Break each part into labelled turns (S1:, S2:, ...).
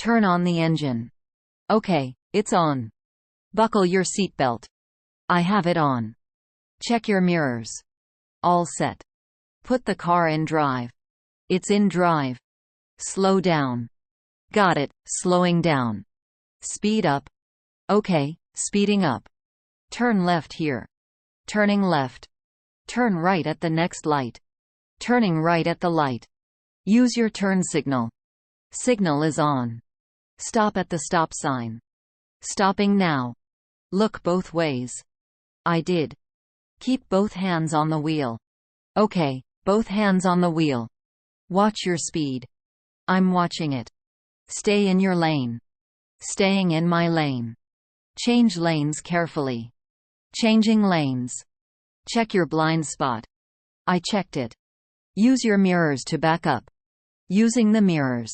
S1: Turn on the engine. Okay, it's on. Buckle your seatbelt. I have it on. Check your mirrors. All set. Put the car in drive. It's in drive. Slow down. Got it, slowing down. Speed up. Okay, speeding up. Turn left here. Turning left. Turn right at the next light. Turning right at the light. Use your turn signal. Signal is on. Stop at the stop sign. Stopping now. Look both ways. I did. Keep both hands on the wheel. Okay, both hands on the wheel. Watch your speed. I'm watching it. Stay in your lane. Staying in my lane. Change lanes carefully. Changing lanes. Check your blind spot. I checked it. Use your mirrors to back up. Using the mirrors.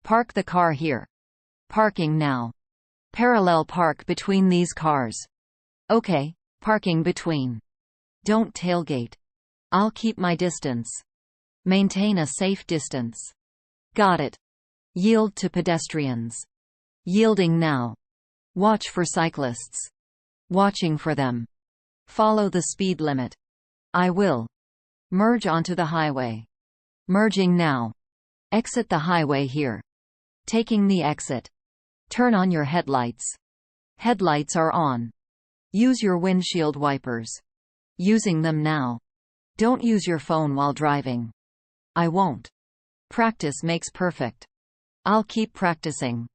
S1: Park the car here. Parking now. Parallel park between these cars. Okay, parking between. Don't tailgate. I'll keep my distance. Maintain a safe distance. Got it. Yield to pedestrians. Yielding now. Watch for cyclists. Watching for them. Follow the speed limit. I will. Merge onto the highway. Merging now. Exit the highway here. Taking the exit. Turn on your headlights. Headlights are on. Use your windshield wipers. Using them now. Don't use your phone while driving. I won't. Practice makes perfect. I'll keep practicing.